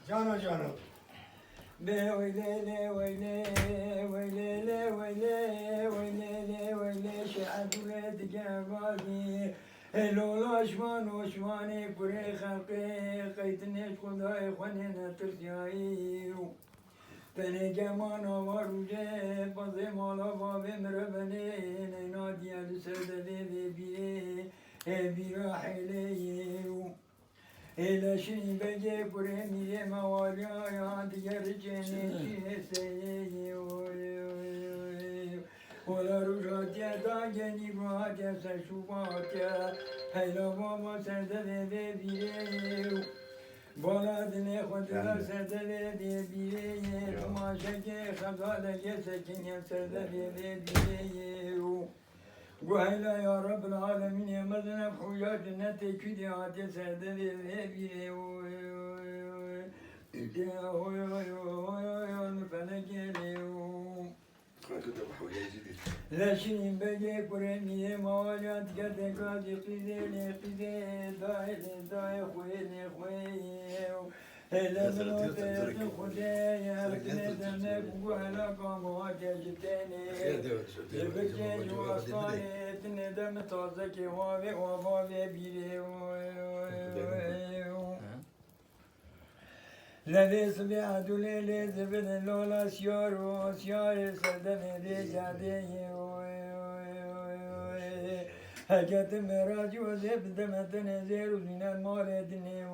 Cano cano. Be oylele oyle oylele oyle oylele oyle şe'adule digamadi Elolashman oshmani pure khalqi qaytne khudai khwane natrjai Beni geman avaruje bazı mala babe mrebene nadiya lisede bi birahile Elaşın bece kuremiye mavalya ya diğer cennet seye Ola rujatya da geni guhatya seşubatya Heyla baba serde ve bire Baladine khudra serde ve bire Tumaşeke khazale gesekin serde ve bire Guhayla ya Rabbel alemin yemezine huya cennete küdi ate serde ve bire Oy nüfene geliyor Leşin bege kuremiye mağalat gede gazi qide dae khuye Hele zinote khudaya kine dene guhala kama gectene Lebeke yuasane tine dem taze ki ve bire Leves bi adule le zebin lola siaro siare sedene de jade Haket meraci ve zebdemeten zeru zinen maledine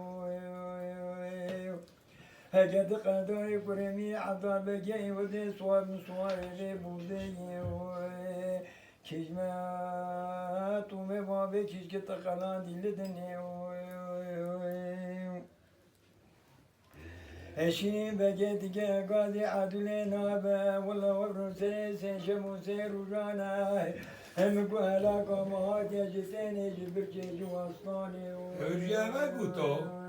Haket kadari kuremi adar bege ve de suar de bude Kizme tume babe kizke takalan dilledine Eşini begedige gazi adule nabe Valla vabruse senşemu serujana Hem kuhala kamahat yecitene cibir cecu aslani Öleceğime kutu.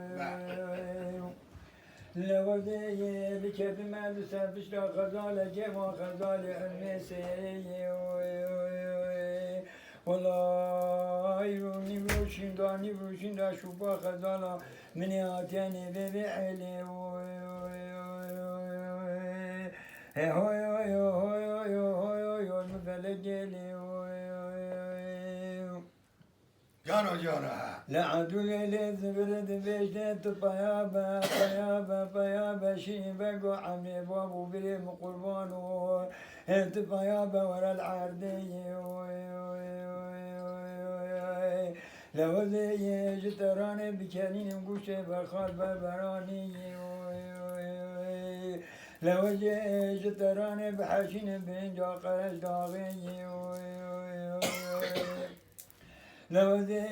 Levazeye bikedime düselfişle kazale cema kazale ümmeseye Valla nivruşinda şuba kazala Mini ateni ve ve'eli Cano cano ha. لعدو ليلة زبرد بجدت طيابة شيبة قعمي بابو بريم قربانو انت طيابة ورا العردية لو زي جتراني بكانين مقوشة بخال ببراني لو زي جتراني بحشين بنجا قرش داغي لوزه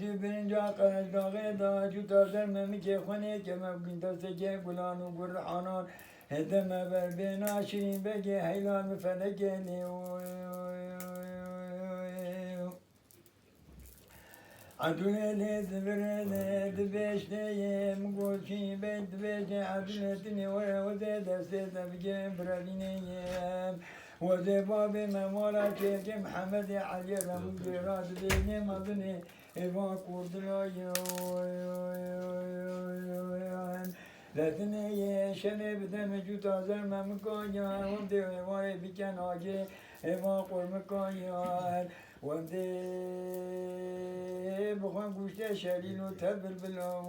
dübün caqaj dağı da cutazer memike khone ke mevkin seke gulanu gurhanan hedeme ver bena şirin bege heylan felekeni Adulele zvrele dbeşteyem goçi bet beje aduletini ve deste bege bravineyem وزباب ممالا که محمد علی رمزی راد بینیم ادنی ایوان کردنای لطنه شنه بدم جو تازر ممکان ومده ایوان بیکن آجه ایوان قرمکان ومده بخوان گوشته شلیل و تبر بلام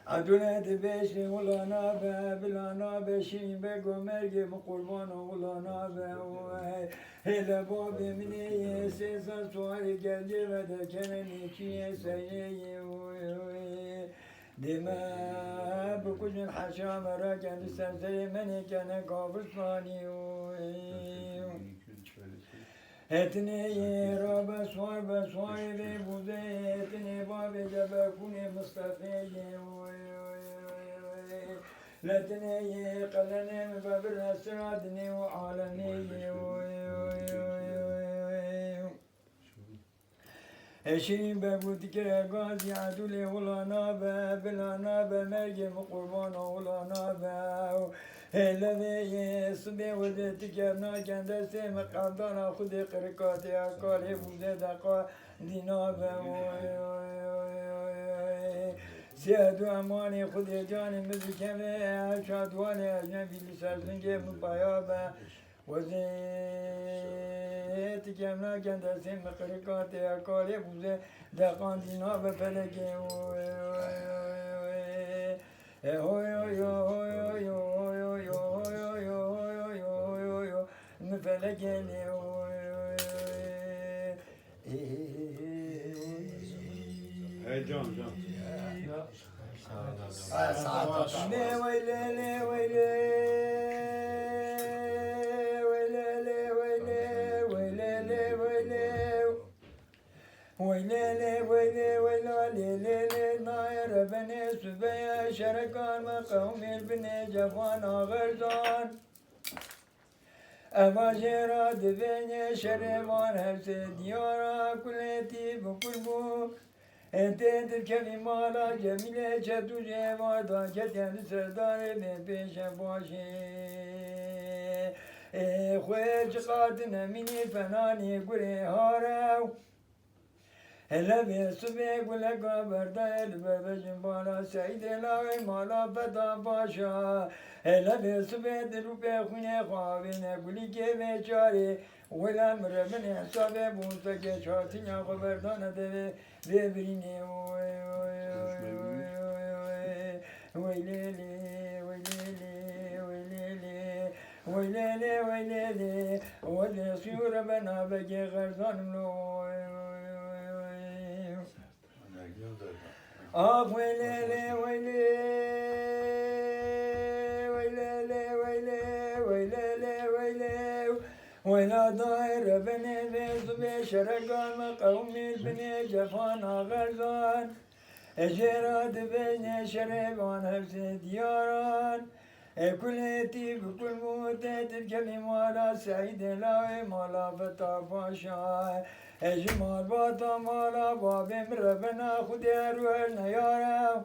Adulet beşi ulana be bilana beşi be gömerge bu kurban ulana be hele babi mine sesa suari geldi ve de keneni kiye seye deme bu kuzun haşa merak kendi senseye mene kene kabustani Etine rabe suar ve buze etine babe cebe kune Mustafa'ye Letine kalene babir esradine ve alemiye شیرین بگوتی که غازی عدول ولانا به بلانا به مرگم قربان ولانا به هلوی صبح ودتی که ناکنده سیم قبدان خود قرکاتی اکاری بوده دقا دینا به سیادو امانی خود جان مزکمه شادوان اجنبی لسرزنگه مبایا به وزیتی که ناکنده سیم قرکاتی اکاری بوده دقا دینا به فلکه Hey John. بني سبيا شركان مقوم البني جفان غرزان أباجرا دبني شريفان هرس ديارا كلتي بقربو انت تركبي مالا جميلة جدو جوادا كتن سردار من بيش باشي خوش قادنا مني فناني قري هاراو هلا بيسبي قولك بردال ببجن بالا سعيد لاوي مالا بدا باشا هلا بيسبي دلو بخونه خوابين قولي كيف چاري ولا مرمن حساب بوسا که چاتی یا خبردان ده ببرینه ویلیلی ولی سیور بنا بگی غرزان لو آف ویلیلی ولا داير بني بيز بشرقان مقوم بني جفان غرزان جراد بني شربان هبس دياران كلتي بكل موت تركبي مالا سعيد لاوي مالا بتا باشا جمال باتا مالا باب مربنا خدي روح نيارا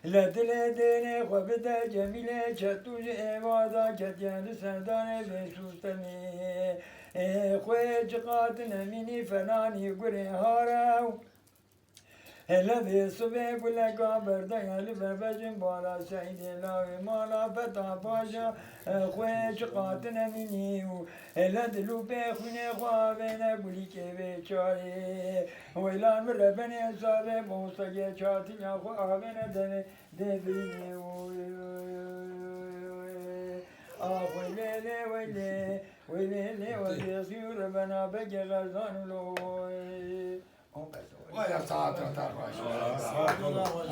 لدلدني خبدا جميلة چتوج اوادا كتيان سردان بسوستني خوش قاتنا مني فناني قري هاراو هلا بصبح قلقا بردا يالي ببجن بالا سعيد لاوي مالا فتا باشا خوش قاتنا مني هلا دلو بخوني خوابنا قولي كيف چاري ويلان مربني حسابي بوسا جي چارتي يا خوابنا دبيني ويلي سيور بنا بجي غرزان لو Vay ya saat atar baş. Sağ ol.